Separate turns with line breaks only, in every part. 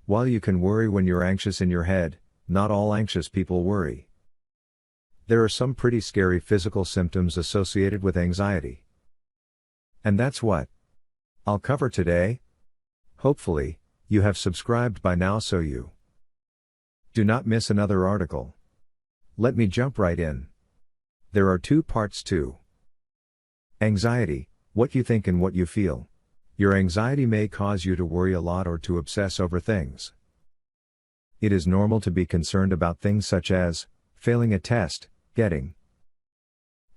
While you can worry when you're anxious in your head, not all anxious people worry. There are some pretty scary physical symptoms associated with anxiety. And that's what I'll cover today. Hopefully, you have subscribed by now so you do not miss another article. Let me jump right in. There are two parts to anxiety: what you think and what you feel. Your anxiety may cause you to worry a lot or to obsess over things. It is normal to be concerned about things such as failing a test, getting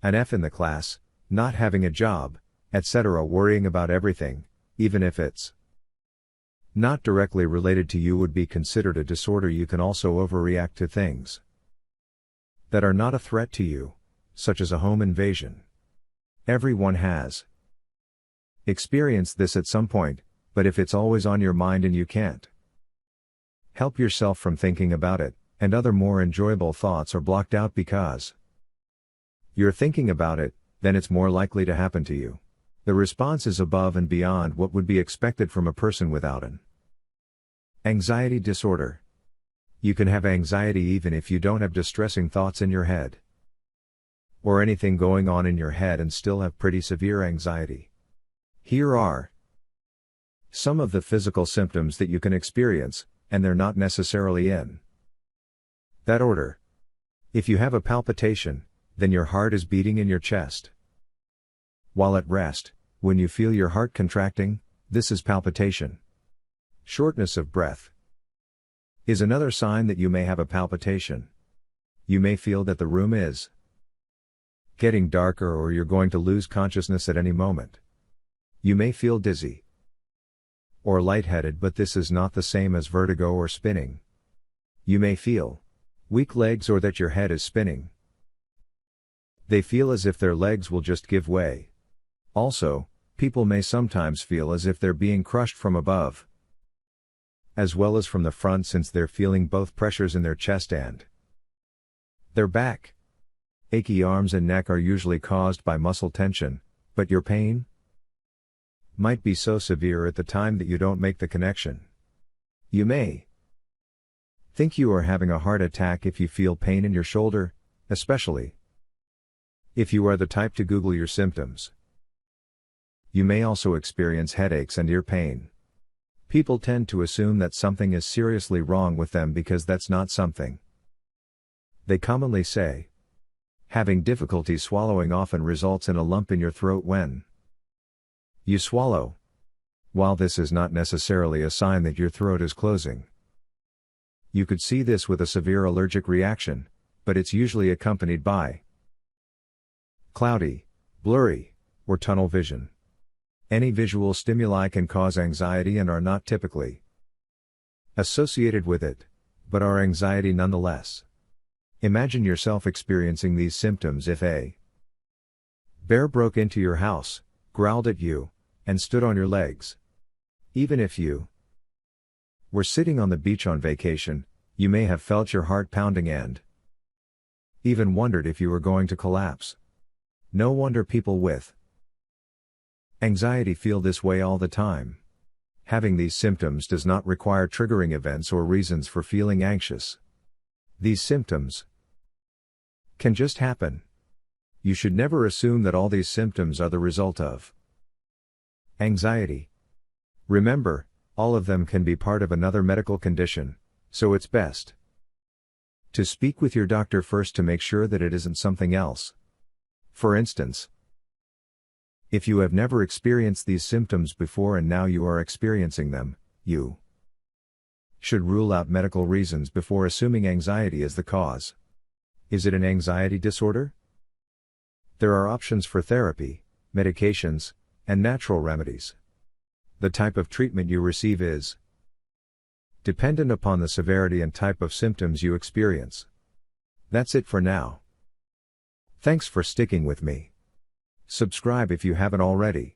an F in the class, not having a job, etc. Worrying about everything, even if it's not directly related to you, would be considered a disorder. You can also overreact to things that are not a threat to you, such as a home invasion. Everyone has experienced this at some point, but if it's always on your mind and you can't help yourself from thinking about it, and other more enjoyable thoughts are blocked out because you're thinking about it, then it's more likely to happen to you. The response is above and beyond what would be expected from a person without an anxiety disorder. You can have anxiety even if you don't have distressing thoughts in your head or anything going on in your head and still have pretty severe anxiety. Here are some of the physical symptoms that you can experience, and they're not necessarily in that order. If you have a palpitation, then your heart is beating in your chest. While at rest, when you feel your heart contracting, this is palpitation. Shortness of breath is another sign that you may have a palpitation. You may feel that the room is getting darker or you're going to lose consciousness at any moment. You may feel dizzy or lightheaded, but this is not the same as vertigo or spinning. You may feel weak legs or that your head is spinning. They feel as if their legs will just give way. Also, people may sometimes feel as if they're being crushed from above, as well as from the front, since they're feeling both pressures in their chest and their back. Achy arms and neck are usually caused by muscle tension, but your pain might be so severe at the time that you don't make the connection. You may think you are having a heart attack if you feel pain in your shoulder, especially if you are the type to Google your symptoms. You may also experience headaches and ear pain. People tend to assume that something is seriously wrong with them because that's not something they commonly say. Having difficulty swallowing often results in a lump in your throat when you swallow. While this is not necessarily a sign that your throat is closing, you could see this with a severe allergic reaction, but it's usually accompanied by cloudy, blurry, or tunnel vision. Any visual stimuli can cause anxiety and are not typically associated with it, but are anxiety nonetheless. Imagine yourself experiencing these symptoms if a bear broke into your house, growled at you, and stood on your legs. Even if you were sitting on the beach on vacation, you may have felt your heart pounding and even wondered if you were going to collapse. No wonder people with anxiety feel this way all the time. Having these symptoms does not require triggering events or reasons for feeling anxious. These symptoms can just happen. You should never assume that all these symptoms are the result of anxiety. Remember, all of them can be part of another medical condition, so it's best to speak with your doctor first to make sure that it isn't something else. For instance, if you have never experienced these symptoms before and now you are experiencing them, you should rule out medical reasons before assuming anxiety is the cause. Is it an anxiety disorder? There are options for therapy, medications, and natural remedies. The type of treatment you receive is dependent upon the severity and type of symptoms you experience. That's it for now. Thanks for sticking with me. Subscribe if you haven't already.